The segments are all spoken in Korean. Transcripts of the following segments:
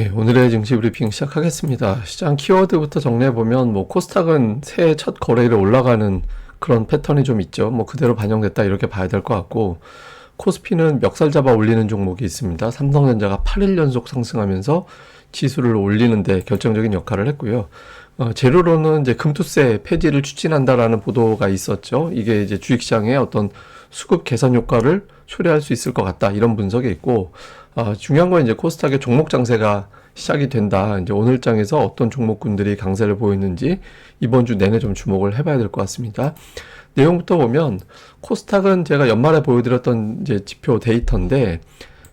예, 오늘의 증시 브리핑 시작하겠습니다. 시장 키워드부터 정리해보면, 코스닥은 새해 첫 거래일에 올라가는 그런 패턴이 좀 있죠. 그대로 반영됐다 이렇게 봐야 될 것 같고, 코스피는 멱살 잡아 올리는 종목이 있습니다. 삼성전자가 8일 연속 상승하면서 지수를 올리는데 결정적인 역할을 했고요. 재료로는 이제 금투세 폐지를 추진한다라는 보도가 있었죠. 이게 이제 주식시장의 어떤 수급 개선 효과를 초래할 수 있을 것 같다, 이런 분석이 있고, 중요한 건 이제 코스닥의 종목 장세가 시작이 된다. 이제 오늘장에서 어떤 종목군들이 강세를 보이는지 이번 주 내내 좀 주목을 해봐야 될 것 같습니다. 내용부터 보면 코스닥은 제가 연말에 보여드렸던 이제 지표 데이터인데,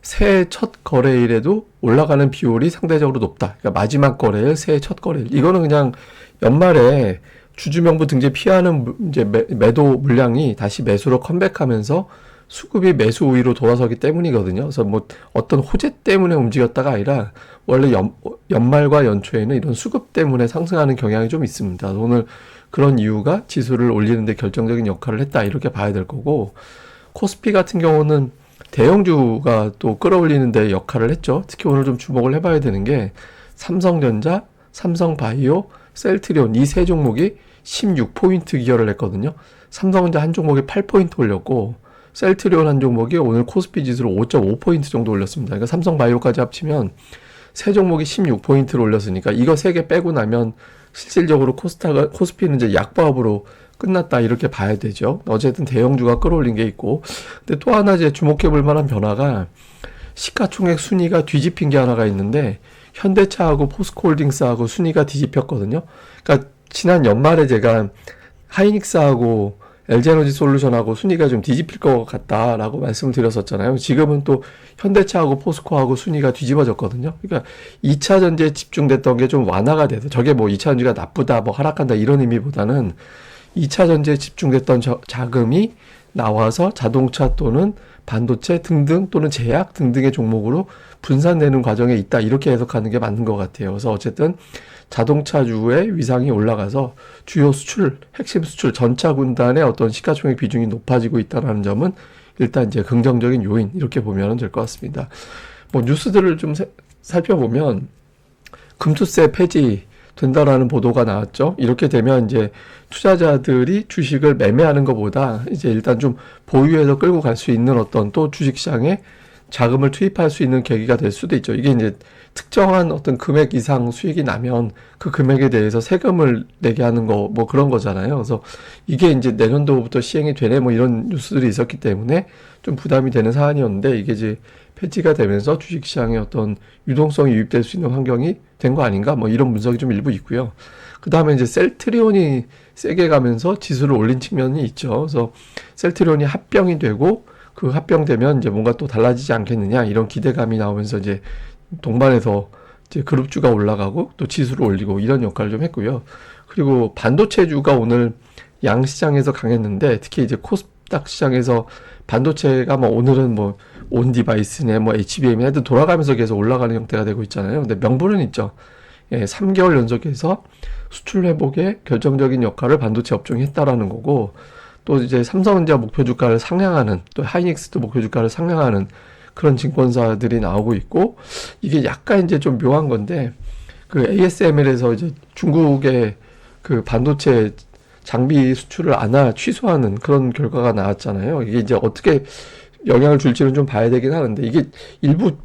새해 첫 거래일에도 올라가는 비율이 상대적으로 높다. 그러니까 마지막 거래일, 새해 첫 거래일. 이거는 그냥 연말에 주주명부 등재 피하는 이제 매도 물량이 다시 매수로 컴백하면서 수급이 매수 우위로 돌아서기 때문이거든요. 그래서 어떤 호재 때문에 움직였다가 아니라 원래 연말과 연초에는 이런 수급 때문에 상승하는 경향이 좀 있습니다. 오늘 그런 이유가 지수를 올리는데 결정적인 역할을 했다, 이렇게 봐야 될 거고, 코스피 같은 경우는 대형주가 또 끌어올리는데 역할을 했죠. 특히 오늘 좀 주목을 해봐야 되는 게 삼성전자, 삼성바이오, 셀트리온 이 세 종목이 16포인트 기여를 했거든요. 삼성전자 한 종목이 8포인트 올렸고, 셀트리온 한 종목이 오늘 코스피 지수를 5.5포인트 정도 올렸습니다. 그러니까 삼성바이오까지 합치면 세 종목이 16포인트를 올렸으니까 이거 세 개 빼고 나면 실질적으로 코스피는 이제 약보합으로 끝났다, 이렇게 봐야 되죠. 어쨌든 대형주가 끌어올린 게 있고, 근데 또 하나 이제 주목해 볼 만한 변화가 시가총액 순위가 뒤집힌 게 하나가 있는데, 현대차하고 포스코홀딩스하고 순위가 뒤집혔거든요. 그러니까 지난 연말에 제가 하이닉스하고 LG에너지솔루션하고 순위가 좀 뒤집힐 것 같다라고 말씀을 드렸었잖아요. 지금은 또 현대차하고 포스코하고 순위가 뒤집어졌거든요. 그러니까 2차 전지에 집중됐던 게 좀 완화가 돼서, 저게 2차 전지가 나쁘다, 하락한다 이런 의미보다는 2차 전지에 집중됐던 자금이 나와서 자동차 또는 반도체 등등 또는 제약 등등의 종목으로 분산되는 과정에 있다, 이렇게 해석하는 게 맞는 것 같아요. 그래서 어쨌든 자동차주의 위상이 올라가서 주요 수출, 핵심 수출 전차 군단의 어떤 시가총액 비중이 높아지고 있다는 점은 일단 이제 긍정적인 요인, 이렇게 보면 될 것 같습니다. 뉴스들을 좀 살펴보면 금투세 폐지 된다라는 보도가 나왔죠. 이렇게 되면 이제 투자자들이 주식을 매매하는 것보다 이제 일단 좀 보유해서 끌고 갈 수 있는 어떤 또 주식시장에 자금을 투입할 수 있는 계기가 될 수도 있죠. 이게 이제 특정한 어떤 금액 이상 수익이 나면 그 금액에 대해서 세금을 내게 하는 거, 그런 거잖아요. 그래서 이게 이제 내년도부터 시행이 되네, 이런 뉴스들이 있었기 때문에 좀 부담이 되는 사안이었는데, 이게 이제 폐지가 되면서 주식시장에 어떤 유동성이 유입될 수 있는 환경이 된 거 아닌가, 이런 분석이 좀 일부 있고요. 그 다음에 이제 셀트리온이 세게 가면서 지수를 올린 측면이 있죠. 그래서 셀트리온이 합병이 되고, 그 합병되면 이제 뭔가 또 달라지지 않겠느냐, 이런 기대감이 나오면서 이제 동반해서 이제 그룹주가 올라가고 또 지수를 올리고 이런 역할을 좀 했고요. 그리고 반도체주가 오늘 양시장에서 강했는데, 특히 이제 코스닥 시장에서 반도체가 오늘은 온디바이스네, HBM이 하여튼 돌아가면서 계속 올라가는 형태가 되고 있잖아요. 근데 명분은 있죠. 3개월 연속해서 수출 회복에 결정적인 역할을 반도체 업종이 했다라는 거고, 또 이제 삼성전자 목표 주가를 상향하는, 또 하이닉스도 목표 주가를 상향하는 그런 증권사들이 나오고 있고, 이게 약간 이제 좀 묘한 건데, 그 ASML에서 이제 중국의 그 반도체 장비 수출을 취소하는 그런 결과가 나왔잖아요. 이게 이제 어떻게 영향을 줄지는 좀 봐야 되긴 하는데, 이게 일부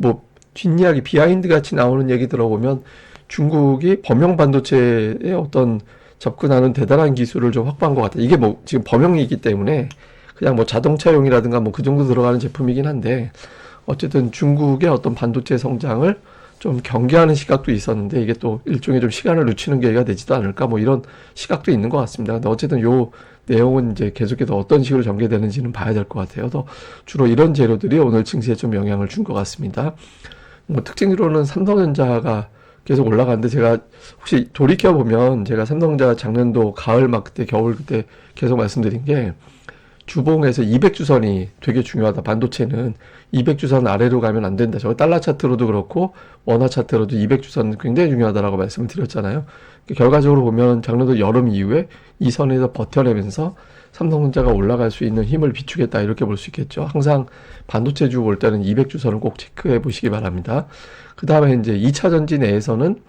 뒷이야기, 비하인드 같이 나오는 얘기 들어보면 중국이 범용 반도체에 어떤 접근하는 대단한 기술을 좀 확보한 것 같아요. 이게 지금 범용이기 때문에 그냥 자동차용이라든가 그 정도 들어가는 제품이긴 한데, 어쨌든 중국의 어떤 반도체 성장을 좀 경계하는 시각도 있었는데, 이게 또 일종의 좀 시간을 늦추는 계기가 되지도 않을까, 이런 시각도 있는 것 같습니다. 근데 어쨌든 요 내용은 이제 계속해서 어떤 식으로 전개되는지는 봐야 될 것 같아요. 또 주로 이런 재료들이 오늘 증시에 좀 영향을 준 것 같습니다. 특징으로는 삼성전자가 계속 올라가는데, 제가 혹시 돌이켜보면 제가 삼성전자 작년도 가을 그때 겨울 그때 계속 말씀드린 게, 주봉에서 200주선이 되게 중요하다. 반도체는 200주선 아래로 가면 안 된다. 저 달러 차트로도 그렇고 원화 차트로도 200주선 굉장히 중요하다라고 말씀을 드렸잖아요. 결과적으로 보면 작년도 여름 이후에 이 선에서 버텨내면서 삼성전자가 올라갈 수 있는 힘을 비추겠다 이렇게 볼 수 있겠죠. 항상 반도체주 볼 때는 200주선을 꼭 체크해 보시기 바랍니다. 그 다음에 이제 2차 전지 내에서는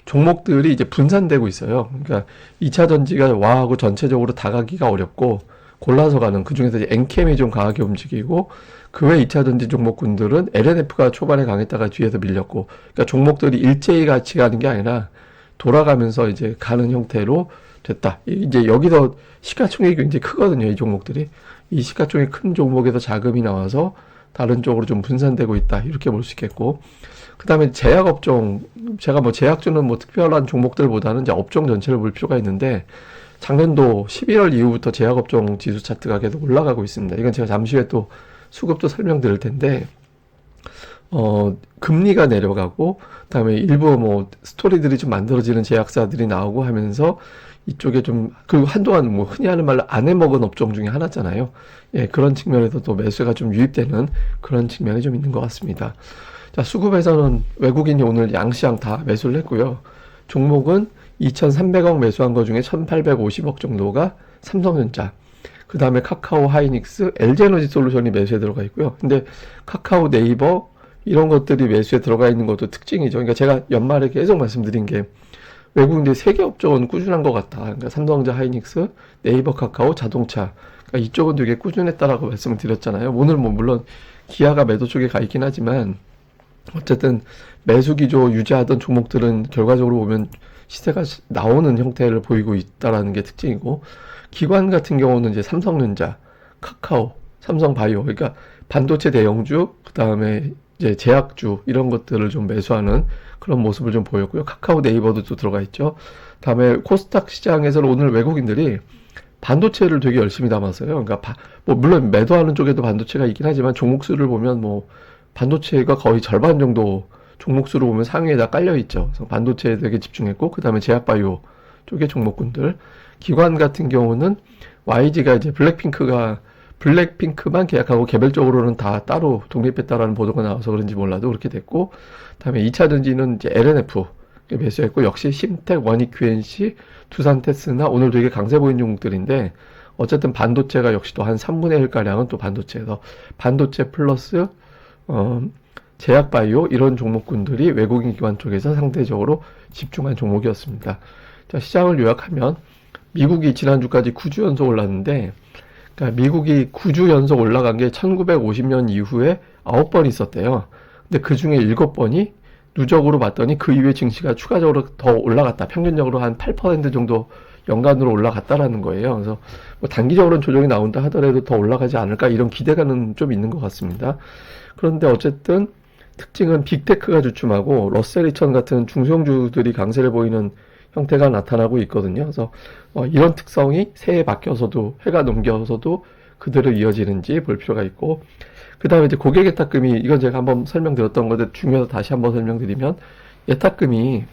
종목들이 이제 분산되고 있어요. 그러니까 2차 전지가 와하고 전체적으로 다 가기가 어렵고 골라서 가는, 그 중에서 이제 엔캠이 좀 강하게 움직이고 그 외 2차 전지 종목군들은 LNF가 초반에 강했다가 뒤에서 밀렸고, 그러니까 종목들이 일제히 같이 가는 게 아니라 돌아가면서 이제 가는 형태로 됐다. 이제 여기서 시가총액이 굉장히 크거든요, 이 종목들이. 이 시가총액 큰 종목에서 자금이 나와서 다른 쪽으로 좀 분산되고 있다, 이렇게 볼 수 있겠고, 그 다음에 제약업종, 제가 뭐 제약주는 뭐 특별한 종목들보다는 이제 업종 전체를 볼 필요가 있는데, 작년도 11월 이후부터 제약업종 지수 차트가 계속 올라가고 있습니다. 이건 제가 잠시 후에 또 수급도 설명드릴 텐데, 금리가 내려가고, 그다음에 일부 뭐 스토리들이 좀 만들어지는 제약사들이 나오고 하면서 이쪽에 좀, 그리고 한동안 뭐 흔히 하는 말로 안 해먹은 업종 중에 하나잖아요. 예, 그런 측면에서 또 매수가 좀 유입되는 그런 측면이 좀 있는 것 같습니다. 자, 수급에서는 외국인이 오늘 양시장 다 매수를 했고요. 종목은 2,300억 매수한 거 중에 1,850억 정도가 삼성전자, 그 다음에 카카오 하이닉스, LG에너지 솔루션이 매수에 들어가 있고요. 근데 카카오, 네이버 이런 것들이 매수에 들어가 있는 것도 특징이죠. 그러니까 제가 연말에 계속 말씀드린 게 외국인들이 세계 업종은 꾸준한 것 같다. 그러니까 삼성전자, 하이닉스, 네이버, 카카오, 자동차, 그러니까 이쪽은 되게 꾸준했다라고 말씀을 드렸잖아요. 오늘 뭐 물론 기아가 매도 쪽에 가 있긴 하지만 어쨌든 매수 기조 유지하던 종목들은 결과적으로 보면 시세가 나오는 형태를 보이고 있다라는 게 특징이고, 기관 같은 경우는 이제 삼성전자, 카카오, 삼성바이오, 그러니까 반도체 대형주, 그 다음에 이제 제약주 이런 것들을 좀 매수하는 그런 모습을 좀 보였고요. 카카오, 네이버도 또 들어가 있죠. 다음에 코스닥 시장에서는 오늘 외국인들이 반도체를 되게 열심히 담았어요. 그러니까 뭐 물론 매도하는 쪽에도 반도체가 있긴 하지만 종목수를 보면 뭐 반도체가 거의 절반 정도 종목수를 보면 상위에다 깔려 있죠. 그래서 반도체에 되게 집중했고, 그 다음에 제약바이오 쪽의 종목군들, 기관 같은 경우는 YG가 이제 블랙핑크만 계약하고 개별적으로는 다 따로 독립했다라는 보도가 나와서 그런지 몰라도 그렇게 됐고, 다음에 2차 전지는 이제 LNF 매수했고, 역시 심텍, 원익, QNC, 두산테스나 오늘 되게 강세 보인 종목들인데, 어쨌든 반도체가 역시 또 한 3분의 1가량은 또 반도체에서 반도체 플러스 제약바이오 이런 종목군들이 외국인 기관 쪽에서 상대적으로 집중한 종목이었습니다. 자, 시장을 요약하면 미국이 지난주까지 9주 연속 올랐는데, 그러니까 미국이 9주 연속 올라간 게 1950년 이후에 9번 있었대요. 근데 그 중에 7번이 누적으로 봤더니 그 이후에 증시가 추가적으로 더 올라갔다. 평균적으로 한 8% 정도 연간으로 올라갔다라는 거예요. 그래서 뭐 단기적으로는 조정이 나온다 하더라도 더 올라가지 않을까 이런 기대감은 좀 있는 것 같습니다. 그런데 어쨌든 특징은 빅테크가 주춤하고 러셀 2000 같은 중소형주들이 강세를 보이는 형태가 나타나고 있거든요. 그래서 이런 특성이 새해 바뀌어서도, 해가 넘겨서도 그대로 이어지는지 볼 필요가 있고, 그 다음에 이제 고객 예탁금이, 이건 제가 한번 설명드렸던 건데 중요해서 다시 한번 설명드리면, 예탁금이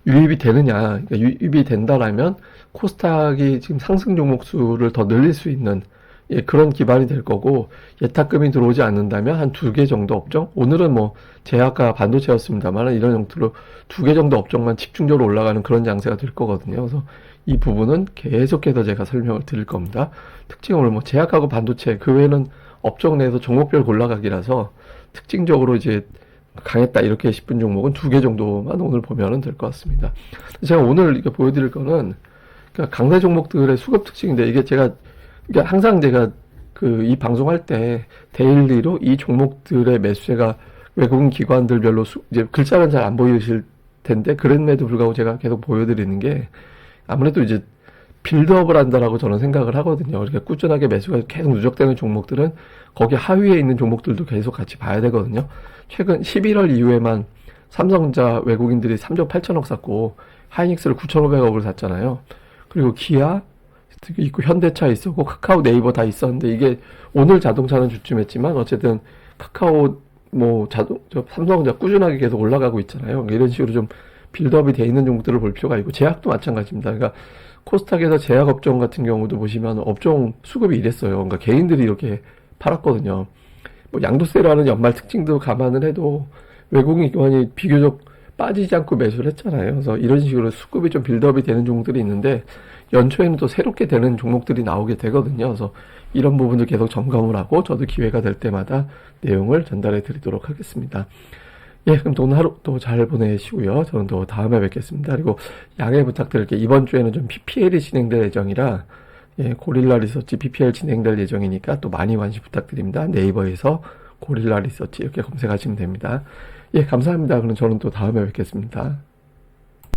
유입이 되느냐, 그러니까 유입이 된다라면 코스닥이 지금 상승 종목 수를 더 늘릴 수 있는, 예, 그런 기반이 될 거고, 예탁금이 들어오지 않는다면 한 2개 정도 업종, 오늘은 뭐 제약과 반도체였습니다만 이런 형태로 2개 정도 업종만 집중적으로 올라가는 그런 양세가 될 거거든요. 그래서 이 부분은 계속해서 제가 설명을 드릴 겁니다. 특징을 뭐 제약하고 반도체, 그 외에는 업종 내에서 종목별 골라가기라서 특징적으로 이제 강했다 이렇게 싶은 종목은 2개 정도만 오늘 보면은 될 것 같습니다. 제가 오늘 이렇게 보여드릴 거는 그러니까 강세 종목들의 수급 특징인데, 이게 제가 그러니까 항상 제가 이 방송할 때 데일리로 이 종목들의 매수세가 외국인 기관들별로 이제 글자는 잘 안 보이실 텐데, 그랬음에도 불구하고 제가 계속 보여드리는 게 아무래도 이제 빌드업을 한다라고 저는 생각을 하거든요. 그러니까 꾸준하게 매수가 계속 누적되는 종목들은 거기 하위에 있는 종목들도 계속 같이 봐야 되거든요. 최근 11월 이후에만 삼성전자 외국인들이 3조 8천억 샀고 하이닉스를 9,500억을 샀잖아요. 그리고 기아 있고 현대차 있었고 카카오, 네이버 다 있었는데, 이게 오늘 자동차는 주춤했지만 어쨌든 카카오 뭐 삼성전자 꾸준하게 계속 올라가고 있잖아요. 이런 식으로 좀 빌드업이 돼 있는 종목들을 볼 필요가 있고, 제약도 마찬가지입니다. 그러니까 코스닥에서 제약 업종 같은 경우도 보시면 업종 수급이 이랬어요. 그러니까 개인들이 이렇게 팔았거든요. 뭐 양도세라는 연말 특징도 감안을 해도 외국인 기관이 비교적 빠지지 않고 매수를 했잖아요. 그래서 이런 식으로 수급이 좀 빌드업이 되는 종목들이 있는데 연초에는 또 새롭게 되는 종목들이 나오게 되거든요. 그래서 이런 부분들 계속 점검을 하고 저도 기회가 될 때마다 내용을 전달해 드리도록 하겠습니다. 예, 그럼 또 오늘 하루 또 잘 보내시고요. 저는 또 다음에 뵙겠습니다. 그리고 양해 부탁드릴게요. 이번 주에는 좀 PPL이 진행될 예정이라, 예, 고릴라 리서치 PPL 진행될 예정이니까 또 많이 관심 부탁드립니다. 네이버에서 고릴라 리서치 이렇게 검색하시면 됩니다. 예, 감사합니다. 그럼 저는 또 다음에 뵙겠습니다.